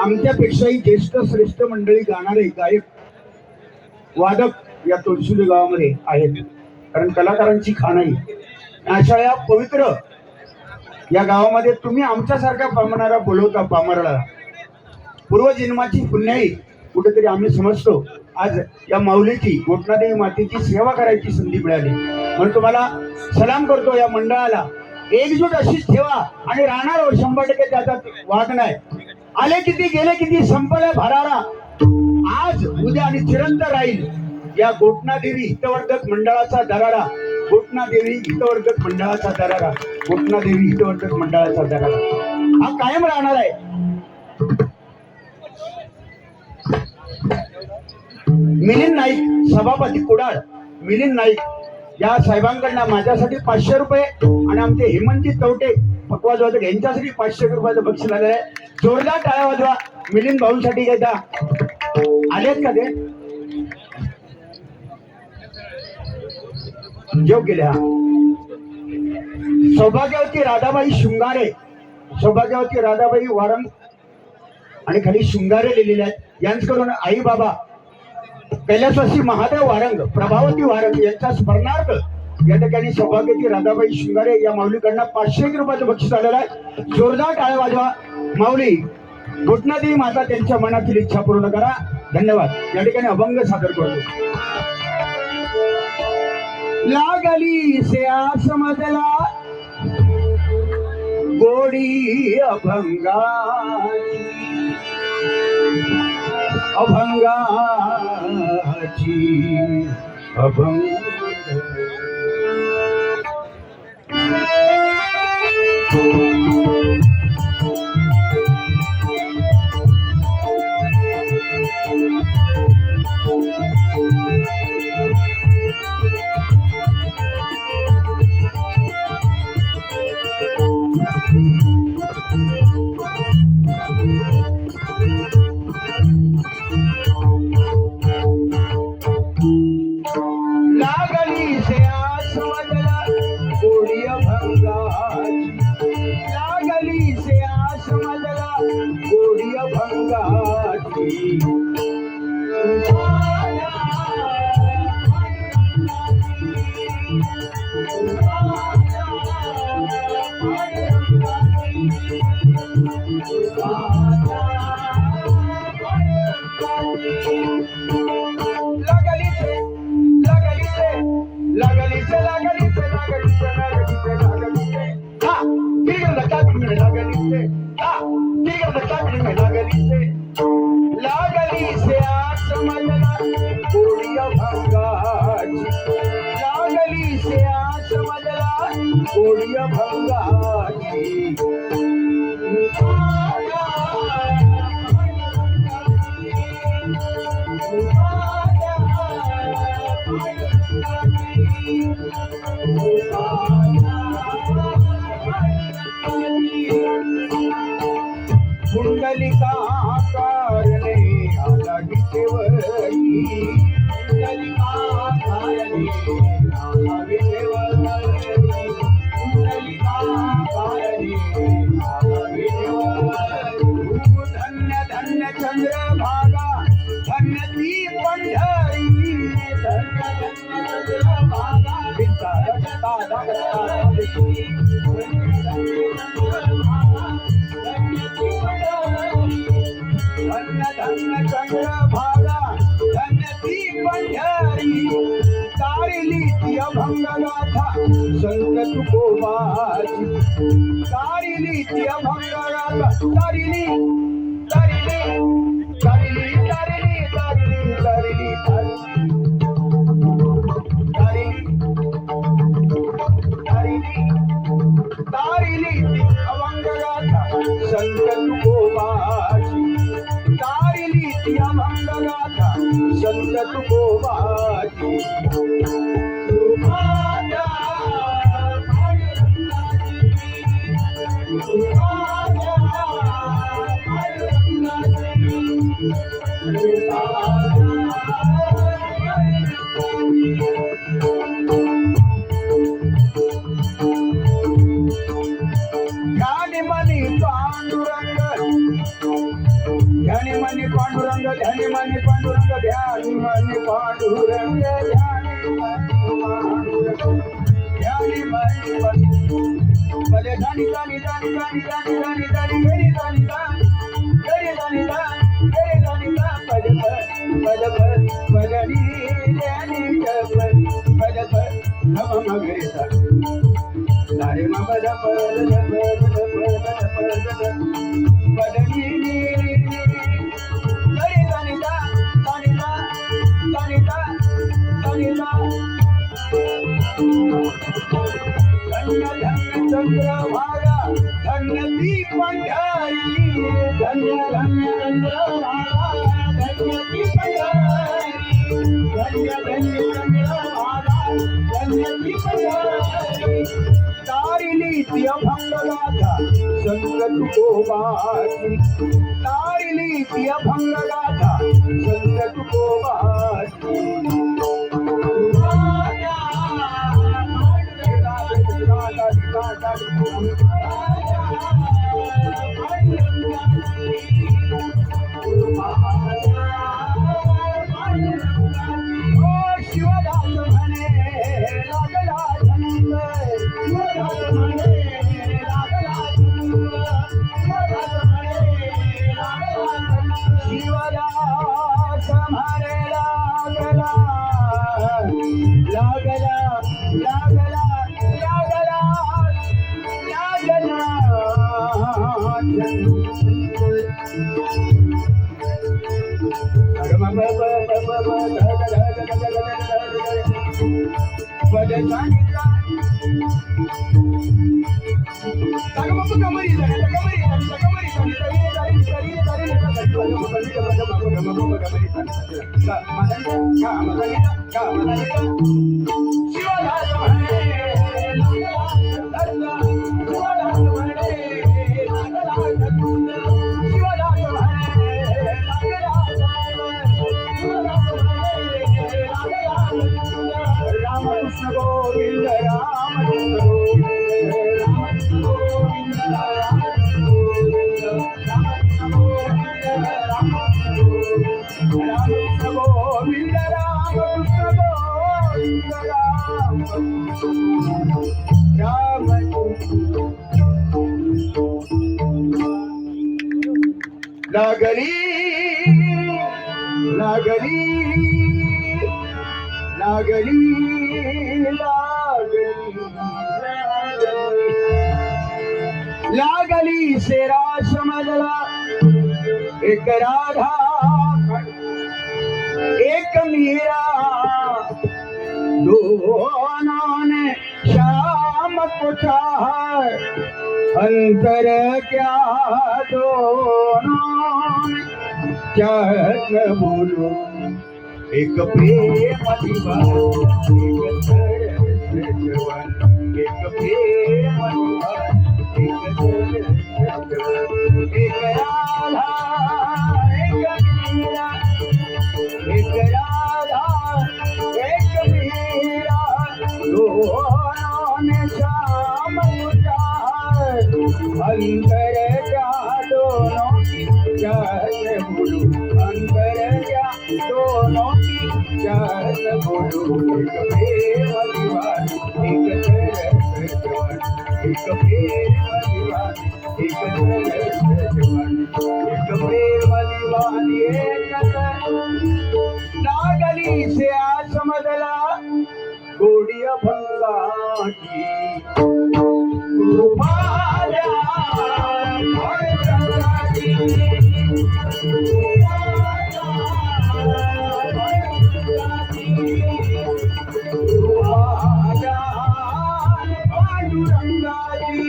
आमच्यापेक्षाही ज्येष्ठ श्रेष्ठ मंडळी गाणारे गायक वादक या तुळशीली गावामध्ये आहेत, कारण कलाकारांची खाण आहे. अशा या पवित्र या गावामध्ये तुम्ही आमच्यासारख्या पामणारा बोलवता, पामराला पूर्वजन्माची पुण्याई कुठेतरी आम्ही समजतो. आज या माऊलीची गोटनादेवी मातेची सेवा करायची संधी मिळाली म्हणून तुम्हाला सलाम करतो. या मंडळाला एकजूट अशीच ठेवा आणि राहणार 100% त्याचा वाद नाही. आले किती गेले किती संपले भरारा, आज उद्या आणि चिरंतन राहील या गोटनादेवी हितवर्धक मंडळाचा दरारा. गोटनादेवी हितवर्धक मंडळाचा दरारा, गोटनादेवी हितवर्धक मंडळाचा दरारा हा कायम राहणार आहे. मिलिंद नाईक सभापती कुडाळ, मिलिंद नाईक या साहेबांकडनं माझ्यासाठी 500 रुपये आणि आमचे हेमंतजी तवटे पकवाज वादक यांच्यासाठी 500 रुपयाचं बक्षीस आलेलं आहे. जोरदार टाळ्या वाजवा मिलिंद भाऊंसाठी. घेता आलेत का ते जेव केले. हा सौभाग्यवती राधाबाई शृंगारे, सौभाग्यवती राधाबाई वारंग आणि खाली शृंगारे लिहिलेले आहेत. यांच्याकडून आई बाबा कैलासवासी महादेव वारंग, प्रभावती वारंग यांच्या स्मरणार्थ या ठिकाणी सौभाग्यवती राधाबाई शृंगारे या माऊलीकडनं 500 रुपयाचं बक्षीस आलेलं आहे. जोरदार टाळ्या वाजवा. माऊली गोटनादेवी माता त्यांच्या मनातील इच्छा पूर्ण करा. धन्यवाद. या ठिकाणी अभंग सादर करतो. लागली से आसमदला गोडी अभंगाची, अभंगाची अभंग संत तुकोबाची तारिली ती अभंगाला तारिली तारिली तारिली तारिली तारिली तारिली तारिली तारिली ती अभंगाला संत तुकोबाची तारिली ती अभंगाला संत तुकोबाची चंद्रभागा धन्य ती पंढरी धन्य धन्य चंद्रभागा धन्य ती पंढरी धन्य धन्य चंद्रभागा धन्य ती पंढरी तारिली ती अभंगगाथा संत तुकोबाची तारिली ती अभंगगाथा संत तुकोबाची लागली लागली लागली लागली सेरा समजला एक राधा एक मीरा दोनों ने शाम को चाहा अंतर क्या दोनों ने क्या बोलो एक प्रेम दीवान एक सरस जवान एक प्रेम दीवान एक राधा एक मीरा एक राधा एक मीरा दोनों ने शाम अंतर क्या दोनों की क्या बोलू अंतर क्या दोनों की क्या बोलू एक प्रेम दीवान एक सरस जवान एक प्रेम दीवान एक सरस जवान एक प्रेम दीवान एक लागली से समजला गोडी अभंगाची पांडुरंगाची